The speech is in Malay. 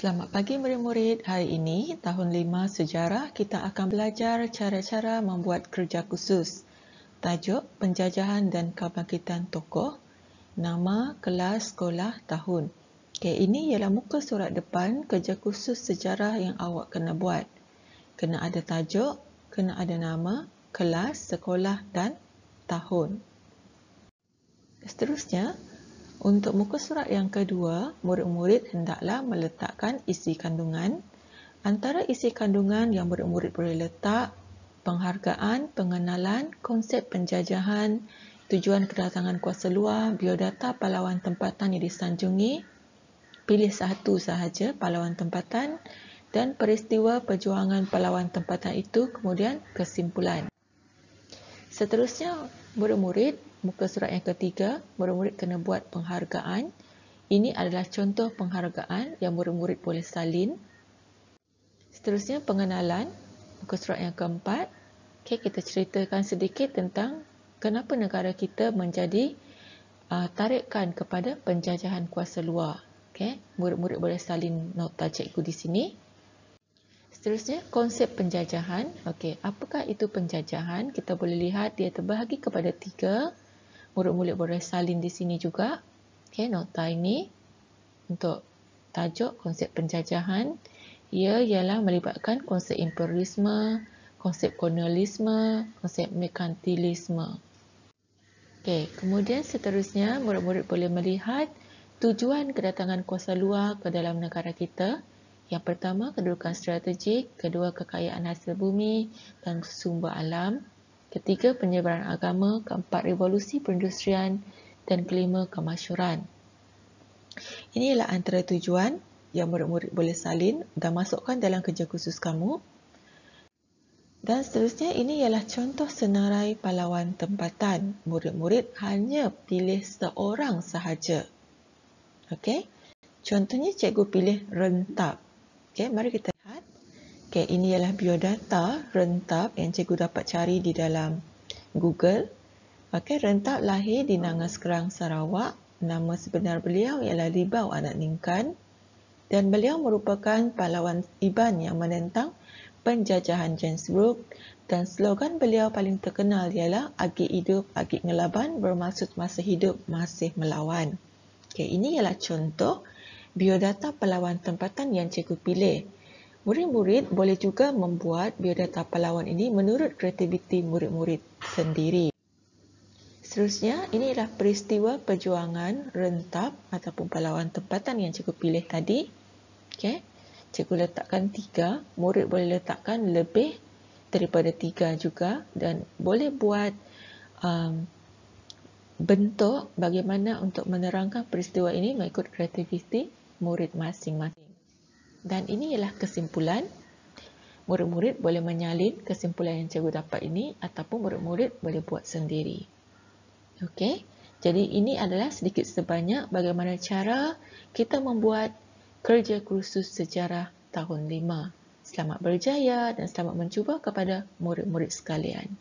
Selamat pagi murid-murid. Hari ini, tahun 5 sejarah, kita akan belajar cara-cara membuat kerja khusus. Tajuk, penjajahan dan kebangkitan tokoh. Nama, kelas, sekolah, tahun. Okey, ini ialah muka surat depan kerja khusus sejarah yang awak kena buat. Kena ada tajuk, kena ada nama, kelas, sekolah dan tahun. Seterusnya, untuk muka surat yang kedua, murid-murid hendaklah meletakkan isi kandungan. Antara isi kandungan yang murid-murid boleh letak, penghargaan, pengenalan, konsep penjajahan, tujuan kedatangan kuasa luar, biodata pahlawan tempatan yang disanjungi, pilih satu sahaja pahlawan tempatan, dan peristiwa perjuangan pahlawan tempatan itu, kemudian kesimpulan. Seterusnya, murid-murid, muka surat yang ketiga, murid-murid kena buat penghargaan. Ini adalah contoh penghargaan yang murid-murid boleh salin. Seterusnya, pengenalan, muka surat yang keempat. Okay, kita ceritakan sedikit tentang kenapa negara kita menjadi tarikan kepada penjajahan kuasa luar. Okay, murid-murid boleh salin nota cikgu di sini. Seterusnya, konsep penjajahan. Okey, apakah itu penjajahan? Kita boleh lihat dia terbahagi kepada 3. Murid-murid boleh salin di sini juga. Okey, nota ini untuk tajuk konsep penjajahan. Ia ialah melibatkan konsep imperialisme, konsep kolonialisme, konsep merkantilisme. Okey, kemudian seterusnya murid-murid boleh melihat tujuan kedatangan kuasa luar ke dalam negara kita. Yang pertama, kedudukan strategik. Kedua, kekayaan hasil bumi dan sumber alam. Ketiga, penyebaran agama. Keempat, revolusi perindustrian. Dan kelima, kemasyhuran. Ini ialah antara tujuan yang murid-murid boleh salin dan masukkan dalam kerja khusus kamu. Dan seterusnya, ini ialah contoh senarai pahlawan tempatan. Murid-murid hanya pilih seorang sahaja. Okey. Contohnya, cikgu pilih Rentap. Okey, mari kita lihat. Okey, ini ialah biodata Rentap yang cikgu dapat cari di dalam Google. Okey, Rentap lahir di Nangas Kerang, Sarawak. Nama sebenar beliau ialah Libau Anak Ningkan. Dan beliau merupakan pahlawan Iban yang menentang penjajahan Johannesburg. Dan slogan beliau paling terkenal ialah Agik hidup, agik ngelaban, bermaksud masa hidup masih melawan. Okey, ini ialah contoh biodata pahlawan tempatan yang cikgu pilih. Murid-murid boleh juga membuat biodata pahlawan ini menurut kreativiti murid-murid sendiri. Seterusnya, ini adalah peristiwa perjuangan Rentap ataupun pahlawan tempatan yang cikgu pilih tadi. Okay. Cikgu letakkan 3, murid boleh letakkan lebih daripada 3 juga dan boleh buat bentuk bagaimana untuk menerangkan peristiwa ini mengikut kreativiti murid masing-masing. Dan ini ialah kesimpulan. Murid-murid boleh menyalin kesimpulan yang cikgu dapat ini ataupun murid-murid boleh buat sendiri. Okey, jadi ini adalah sedikit sebanyak bagaimana cara kita membuat kerja kursus sejarah tahun 5. Selamat berjaya dan selamat mencuba kepada murid-murid sekalian.